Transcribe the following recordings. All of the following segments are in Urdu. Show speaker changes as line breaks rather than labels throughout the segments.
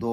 2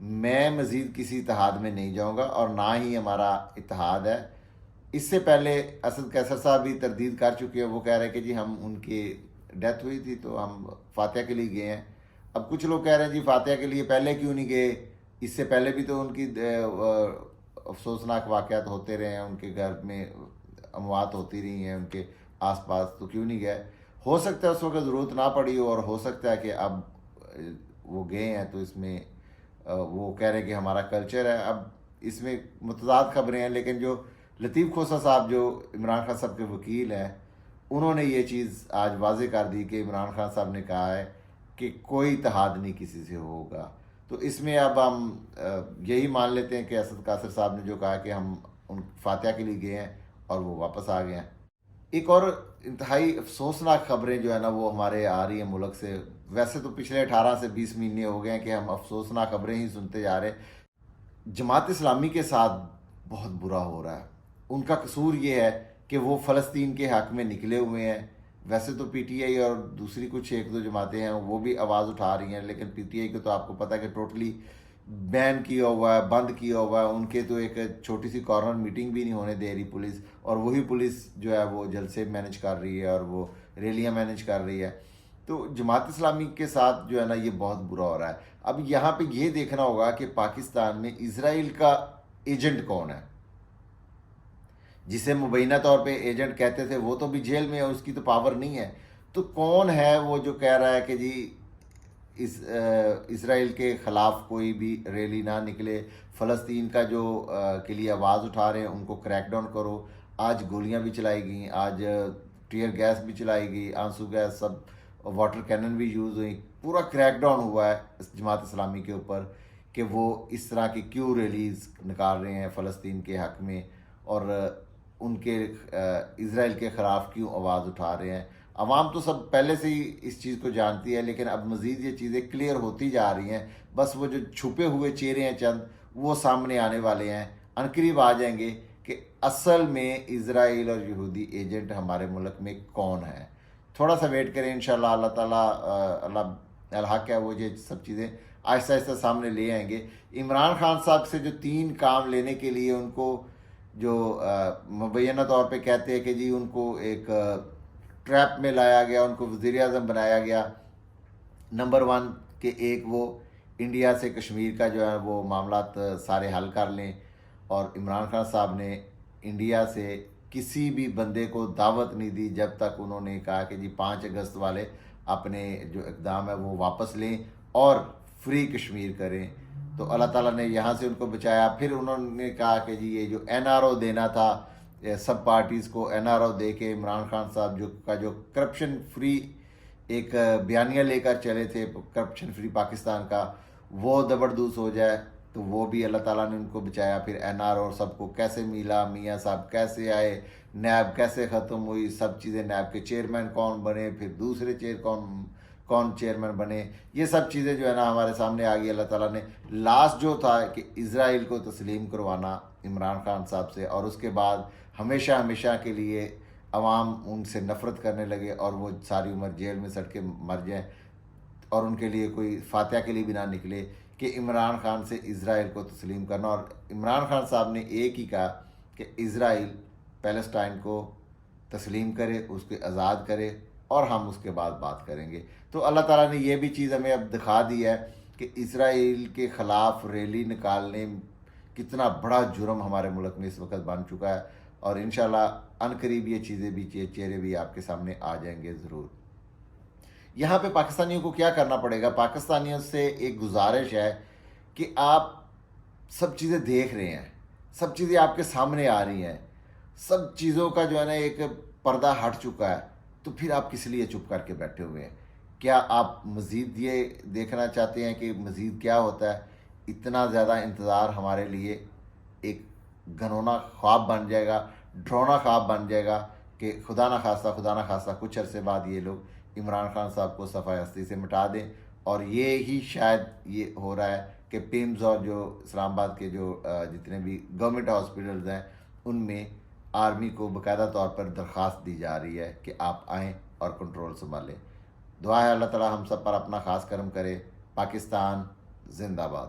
میں مزید کسی اتحاد میں نہیں جاؤں گا اور نہ ہی ہمارا اتحاد ہے۔ اس سے پہلے اسد قیصر صاحب بھی تردید کر چکے ہیں، وہ کہہ رہے ہیں کہ جی ہم ان کی ڈیتھ ہوئی تھی تو ہم فاتحہ کے لیے گئے ہیں۔ اب کچھ لوگ کہہ رہے ہیں جی فاتحہ کے لیے پہلے کیوں نہیں گئے، اس سے پہلے بھی تو ان کی افسوسناک واقعات ہوتے رہے ہیں، ان کے گھر میں اموات ہوتی رہی ہیں ان کے آس پاس، تو کیوں نہیں گئے؟ ہو سکتا ہے اس وقت ضرورت نہ پڑی ہو، اور ہو سکتا ہے کہ اب وہ گئے ہیں تو اس میں وہ کہہ رہے ہیں کہ ہمارا کلچر ہے۔ اب اس میں متضاد خبریں ہیں، لیکن جو لطیف کھوسہ صاحب جو عمران خان صاحب کے وکیل ہیں، انہوں نے یہ چیز آج واضح کر دی کہ عمران خان صاحب نے کہا ہے کہ کوئی اتحاد نہیں کسی سے ہوگا۔ تو اس میں اب ہم یہی مان لیتے ہیں کہ اسد قیصر صاحب نے جو کہا کہ ہم ان فاتحہ کے لیے گئے ہیں اور وہ واپس آ گئے ہیں۔ ایک اور انتہائی افسوسناک خبریں جو ہے نا وہ ہمارے آ رہی ہیں ملک سے۔ ویسے تو پچھلے 18 سے 20 مہینے ہو گئے ہیں کہ ہم افسوسناک خبریں ہی سنتے جا رہے ہیں۔ جماعت اسلامی کے ساتھ بہت برا ہو رہا ہے۔ ان کا قصور یہ ہے کہ وہ فلسطین کے حق میں نکلے ہوئے ہیں۔ ویسے تو پی ٹی آئی اور دوسری کچھ ایک دو جماعتیں ہیں وہ بھی آواز اٹھا رہی ہیں، لیکن پی ٹی آئی کو تو آپ کو پتہ ہے کہ ٹوٹلی بین کیا ہوا ہے، بند کیا ہوا ہے۔ ان کے تو ایک چھوٹی سی کارنر میٹنگ بھی نہیں ہونے دے رہی پولیس، اور وہی پولیس جو ہے وہ جلسے مینیج کر رہی ہے اور وہ ریلیاں مینیج کر رہی ہے۔ تو جماعت اسلامی کے ساتھ جو ہے نا یہ بہت برا ہو رہا ہے۔ اب یہاں پہ یہ دیکھنا ہوگا کہ پاکستان میں اسرائیل کا ایجنٹ کون ہے، جسے مبینہ طور پہ ایجنٹ کہتے تھے، وہ تو بھی جیل میں ہے، اس کی تو پاور نہیں ہے۔ تو کون ہے وہ جو کہہ رہا ہے کہ جی اسرائیل کے خلاف کوئی بھی ریلی نہ نکلے، فلسطین کا جو کے لیے آواز اٹھا رہے ہیں ان کو کریک ڈاؤن کرو۔ آج گولیاں بھی چلائی گئیں، آج ٹیئر گیس بھی چلائی گئی، آنسو گیس، سب واٹر کینن بھی یوز ہوئی، پورا کریک ڈاؤن ہوا ہے جماعت اسلامی کے اوپر کہ وہ اس طرح کی کیوں ریلیز نکال رہے ہیں فلسطین کے حق میں، اور ان کے اسرائیل کے خلاف کیوں آواز اٹھا رہے ہیں۔ عوام تو سب پہلے سے ہی اس چیز کو جانتی ہے، لیکن اب مزید یہ چیزیں کلیئر ہوتی جا رہی ہیں۔ بس وہ جو چھپے ہوئے چہرے ہیں چند، وہ سامنے آنے والے ہیں، عنقریب آ جائیں گے کہ اصل میں اسرائیل اور یہودی ایجنٹ ہمارے ملک میں کون ہے۔ تھوڑا سا ویٹ کریں، انشاءاللہ اللہ تعالیٰ اللہ الحق ہے، وہ یہ سب چیزیں آہستہ آہستہ سامنے لے آئیں گے۔ عمران خان صاحب سے جو 3 کام لینے کے لیے ان کو جو مبینہ طور پہ کہتے ہیں کہ جی ان کو ایک ٹریپ میں لایا گیا، ان کو وزیر اعظم بنایا گیا۔ نمبر 1 کہ ایک وہ انڈیا سے کشمیر کا جو ہے وہ معاملات سارے حل کر لیں، اور عمران خان صاحب نے انڈیا سے کسی بھی بندے کو دعوت نہیں دی جب تک انہوں نے کہا کہ جی 5 اگست والے اپنے جو اقدام ہے وہ واپس لیں اور فری کشمیر کریں۔ تو اللہ تعالیٰ نے یہاں سے ان کو بچایا۔ پھر انہوں نے کہا کہ جی یہ جو این آر او دینا تھا سب پارٹیز کو، این آر او دے کے عمران خان صاحب جو کرپشن فری ایک بیانیہ لے کر چلے تھے، کرپشن فری پاکستان کا، وہ زبردست ہو جائے، تو وہ بھی اللہ تعالیٰ نے ان کو بچایا۔ پھر این آر او سب کو کیسے ملا، میاں صاحب کیسے آئے، نیب کیسے ختم ہوئی، سب چیزیں، نیب کے چیئرمین کون بنے، پھر دوسرے کون چیئرمین بنے، یہ سب چیزیں جو ہے نا ہمارے سامنے آ گئی۔ اللہ تعالیٰ نے لاسٹ جو تھا کہ اسرائیل کو تسلیم کروانا عمران خان صاحب سے، اور اس کے بعد ہمیشہ کے لیے عوام ان سے نفرت کرنے لگے اور وہ ساری عمر جیل میں سڑ کے مر جائیں، اور ان کے لیے کوئی فاتحہ کے لیے بھی نہ نکلے، کہ عمران خان سے اسرائیل کو تسلیم کرنا۔ اور عمران خان صاحب نے ایک ہی کہا کہ اسرائیل پیلسٹائن کو تسلیم کرے، اس کو آزاد کرے، اور ہم اس کے بعد بات کریں گے۔ تو اللہ تعالیٰ نے یہ بھی چیز ہمیں اب دکھا دی ہے کہ اسرائیل کے خلاف ریلی نکالنے کتنا بڑا جرم ہمارے ملک میں اس وقت بن چکا ہے، اور انشاءاللہ عنقریب یہ چیزیں بھی، چہرے بھی آپ کے سامنے آ جائیں گے ضرور۔ یہاں پہ پاکستانیوں کو کیا کرنا پڑے گا؟ پاکستانیوں سے ایک گزارش ہے کہ آپ سب چیزیں دیکھ رہے ہیں، سب چیزیں آپ کے سامنے آ رہی ہیں، سب چیزوں کا جو ہے نا ایک پردہ ہٹ چکا ہے، تو پھر آپ کس لیے چپ کر کے بیٹھے ہوئے ہیں؟ کیا آپ مزید یہ دیکھنا چاہتے ہیں کہ مزید کیا ہوتا ہے؟ اتنا زیادہ انتظار ہمارے لیے ایک گھنونا خواب بن جائے گا، ڈرونا خواب بن جائے گا کہ خدا نہ خواستہ کچھ عرصے بعد یہ لوگ عمران خان صاحب کو صفحہ ہستی سے مٹا دیں۔ اور یہ ہی شاید یہ ہو رہا ہے کہ پیمز اور جو اسلام آباد کے جو جتنے بھی گورنمنٹ ہاسپٹلز ہیں ان میں آرمی کو باقاعدہ طور پر درخواست دی جا رہی ہے کہ آپ آئیں اور کنٹرول سنبھالیں۔ دعا ہے اللہ تعالیٰ ہم سب پر اپنا خاص کرم کرے۔ پاکستان زندہ باد۔